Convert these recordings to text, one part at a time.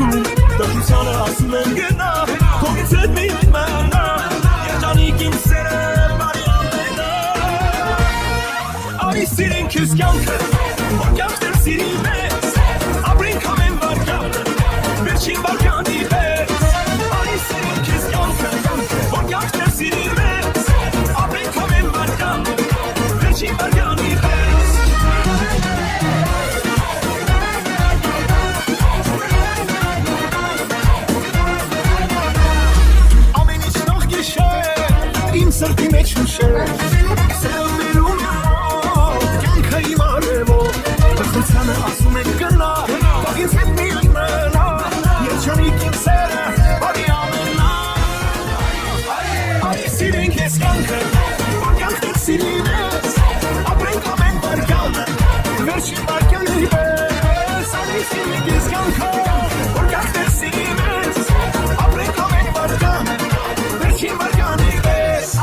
դու դժությանը ասում եմ գնա Թողից հետ մի մնա Երջանիկ իմ սերը բարի ամենա Արի սիրին քեզ կյանքը Որ կյանքներ սիրի մեզ Ապրենք ամեն վարկյանը Վերջին վարկյանի պես Արի սիրին քեզ կյանքը Որ կյանքներ սիրի մեզ Ապրենք ամեն վարկյանը Վերջին վարկյանի պես Սրտի մեջ հուշեր Սերամերում կյանքը իմ արևով Բխությանը ասում եք գնա Թողից հետ մի մնա Երջանիկ իմ սերը բարի ամենա Արի սիրենք ես կյանքը Որ կյանքներ սիրի մեզ Ապրենք ամեն վարկյանը Վերջին վարկյանի պես Արի սիրենք ես կյանքը Որ կյանքներ սիրի մեզ Ապրենք ամեն վարկյանը Վերջին վարկյանի պես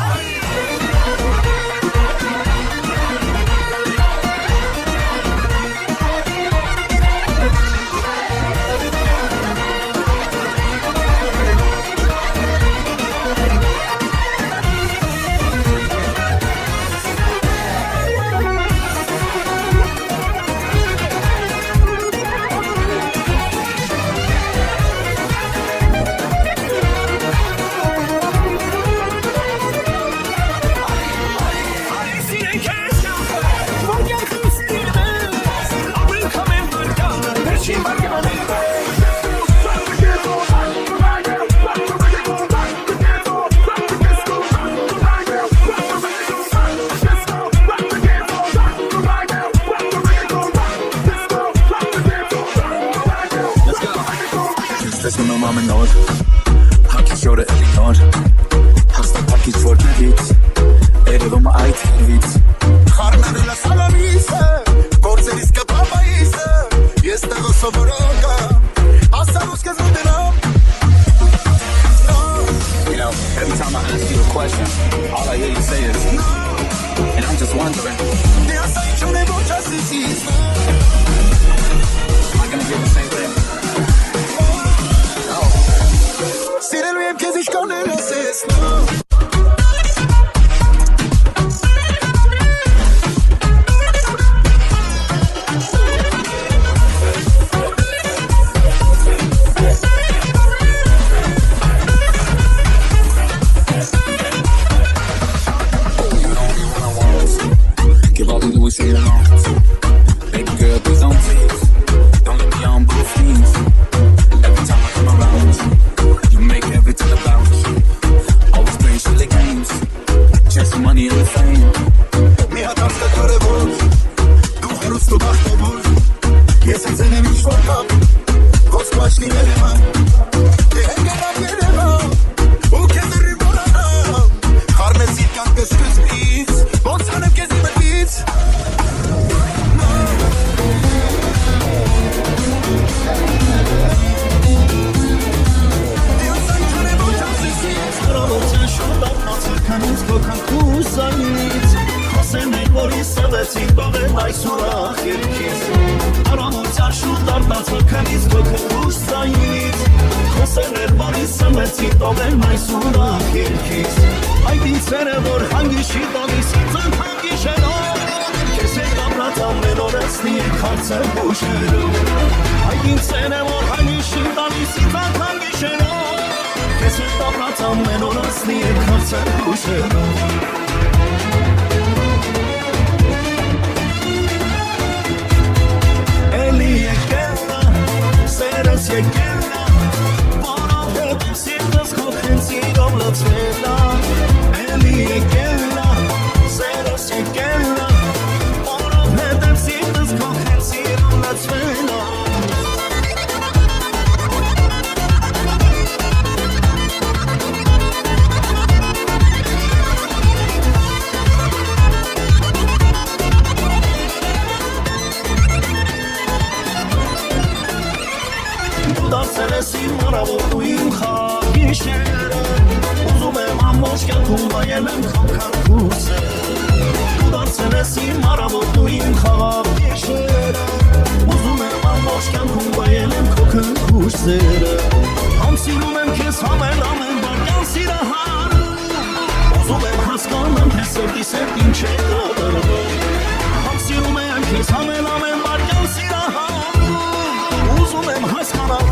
Uզում եմ ամբողջ կյանքում վայելեմ քո քնքուշ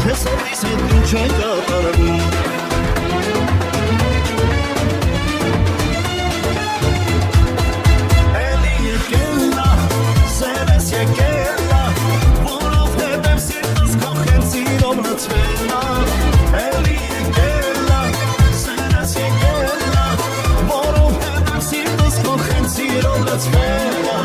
թե սովիս հետ ինչ է կատարվում Էլի եկելնա, սերես եկելնա Որով հետև սիրտս քո խենցիրով լծվելնա Էլի եկելնա, սերես եկելնա Որով հետև սիրտս քո խենցիրով լծվելնա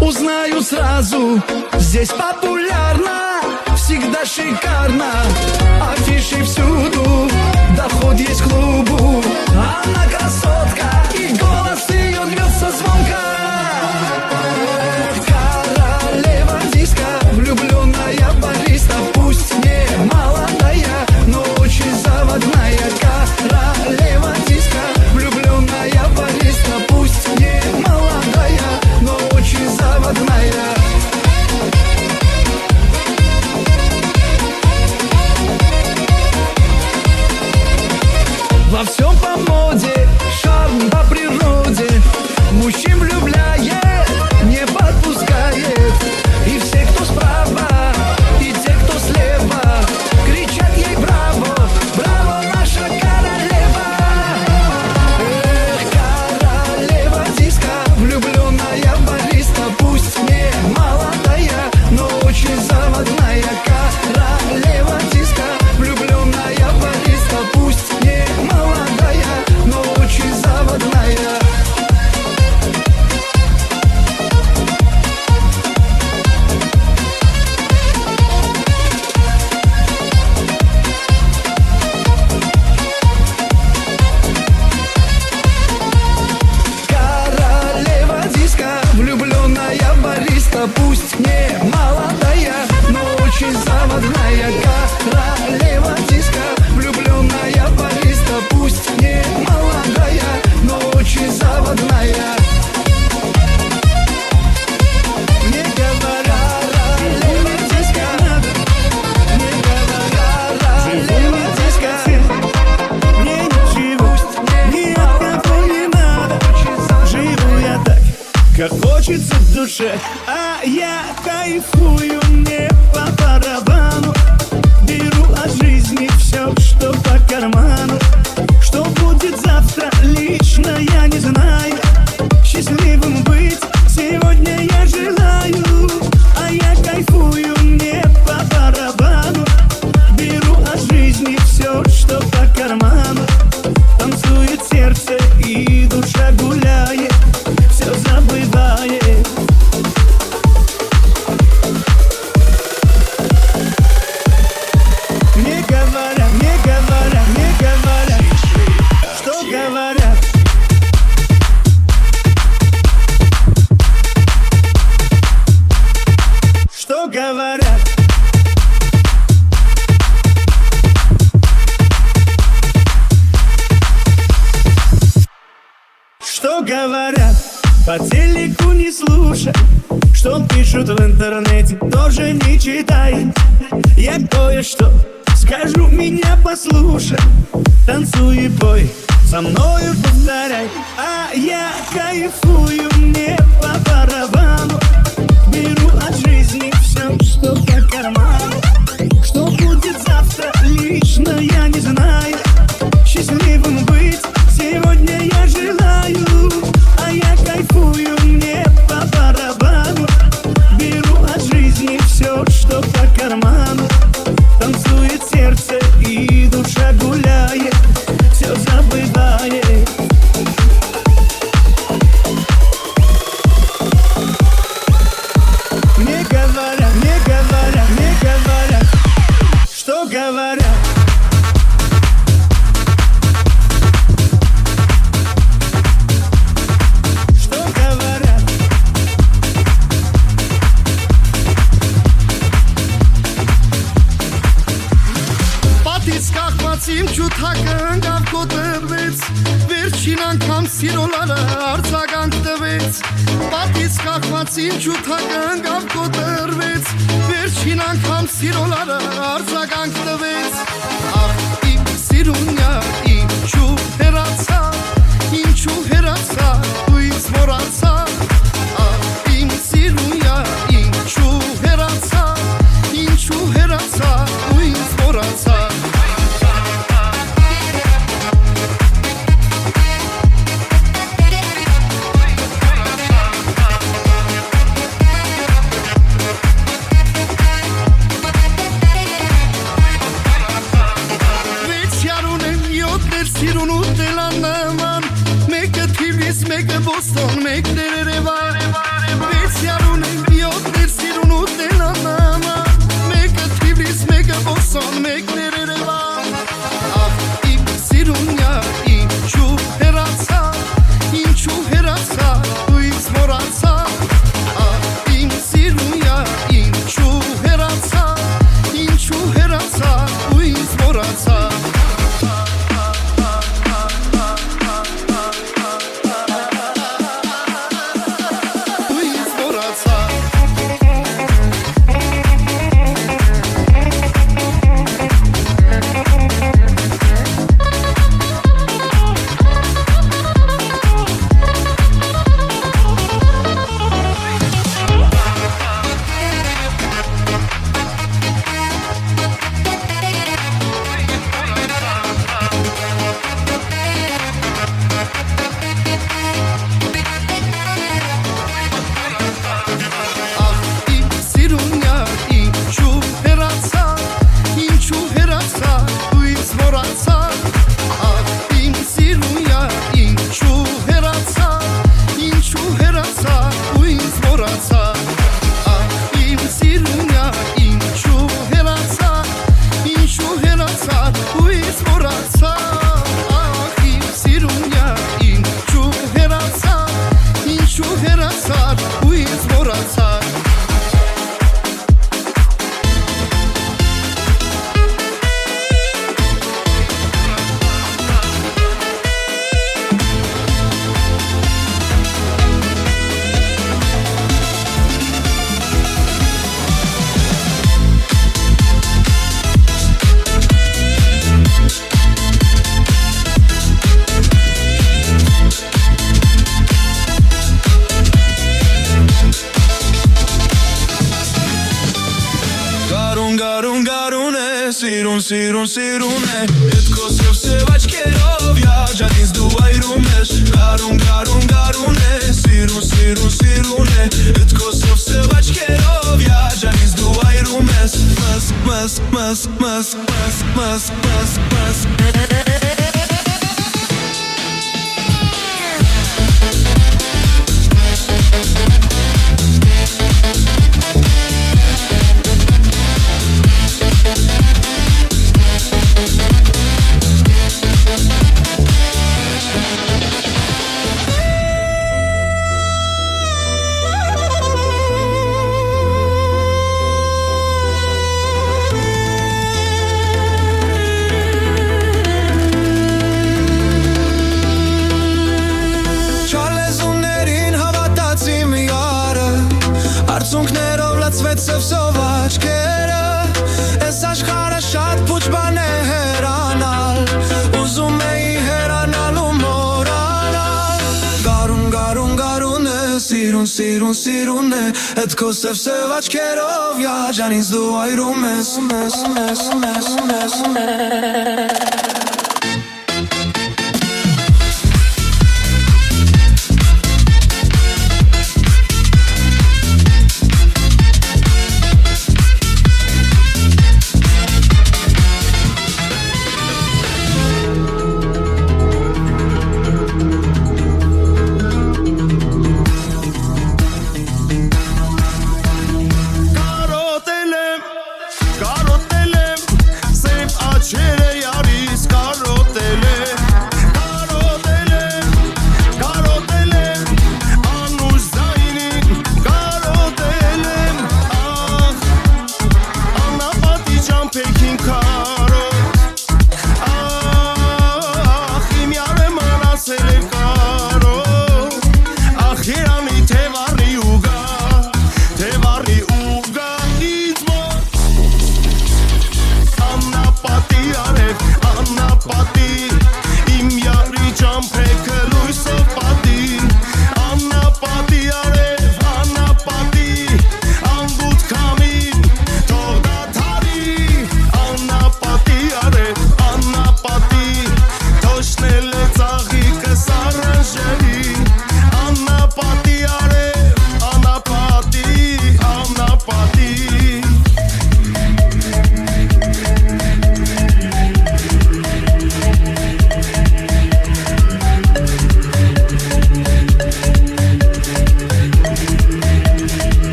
Узнаю сразу, здесь популярно, всегда шикарно. Афиши всюду, доход есть к клубу. Она красотка, и голос ее льется звонко. Королева диска, влюбленная бариста. Пусть не молодая, но очень заводная. Королева диска, влюбленная бариста. Пусть не молодая, но очень заводная. Во всем по моде, шарм по природе. Мужчин влюбляет, не подпускает. И все, кто справа, и те, кто слева, кричат ей браво, браво, наша королева. Эх, королева диска, влюбленная бариста. Пусть не молодая, но очень заводная. Королева диска, влюбленная бариста. Пусть не молодая, но очень заводная. Королева диска, влюбленная бариста. Пусть не молодая, но очень заводная. Королева диска, влюбленная бариста. Пусть не молодая, но очень заводная. Мне говорят, королева диска, мне говорят, королева диска. Мне ничего, ни от кого не надо. Живу я так, как хочется в душе, а я кайфую, мне по барабану. что по карману. Что будет завтра, лично я не знаю. Счастливым быть сегодня я желаю, а я кайфую, мне по барабану. Беру от жизни все, что по карману. Танцует сердце и душа гуляет, все забывает. Мне говорят, мне говорят, мне говорят, что говорят. Что говорят? Что говорят? По телеку не слушай, что пишут в интернете, тоже не читай. Я кое-что скажу, меня послушай. Танцуй и пой, со мною повторяй. А я кайфую, мне по барабану. Беру от жизни все, что по карману. Что будет завтра, лично я не знаю. Счастливым быть сегодня я желаю, а я кайфую, мне по барабану. Беру от жизни все, что по карману. Танцует сердце и душа гуляет, все забывает. Мне говорят, мне говорят, мне говорят, что говорят. Что говорят? Պատից կախված իմ ջութակը ընկավ կոտրվեց, վերջին անգամ սիրոլարը արձագանք տվեց։ Պատից կախված իմ ջութակը ընկավ կոտրվեց, վերջին անգամ սիրոլարը արձագանք տվեց։ Ախ իմ սիրունյա, ինչու հեռացա, ինչու հեռացա, ու ինձ մոռացա։ Ախ իմ սիրունյա, ինչու հեռացա, ինչու հեռացա, ու ինձ մոռացա։ սիրուն, սիրուն, սիրուն է Էդ քո սև աչքերով յաջան ինձ դու այրում ես Գարուն, գարուն, գարուն է Սիրուն, սիրուն, սիրուն է Էդ քո սև աչքերով յաջան ինձ դու այրում ես Մս, մս, մս, մս, մս, մս, մս Արցունքներով լծվեց սև աչքերը Ես աշխարհը շատ փուչ բան է հեռանալ Ուզում էի հեռանալ ու մոռանալ Գարուն, գարուն, գարուն է Սիրուն, սիրուն, սիրուն է Էդ քո սև աչքերով յաջան ինձ դու այրում ես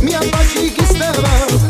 Mi abbaci chi stava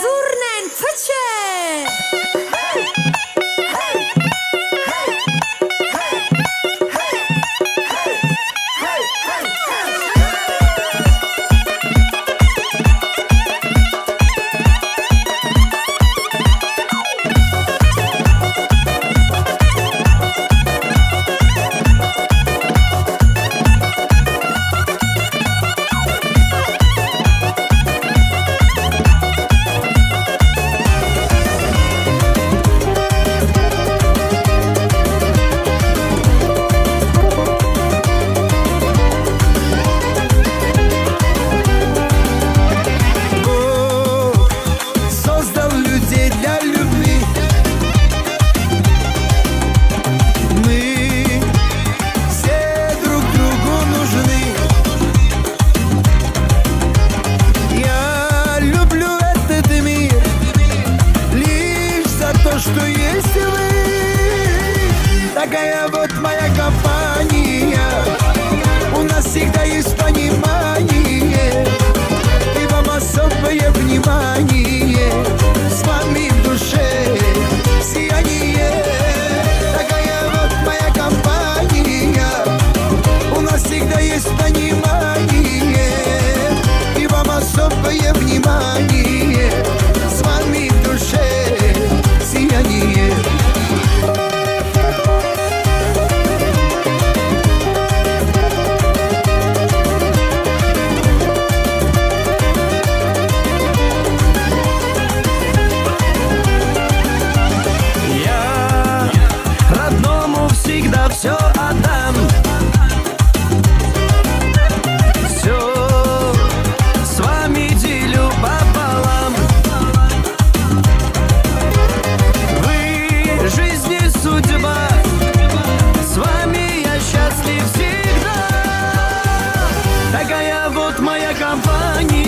Zurnen fıçı. Бог создал людей для любви. Мы все друг другу нужны. Я люблю этот мир лишь за то, что есть вы. Такая вот моя компания. У нас всегда есть понимание. И вам особое внимание. С вами в душе сияние. Такая вот моя компания. У нас всегда есть понимание. И вам особое внимание. С вами в душе сияние. Я родному всегда все отдам. Все с вами делю пополам. Вы жизни судьба, с вами я счастлив всегда. Такая вот моя компания.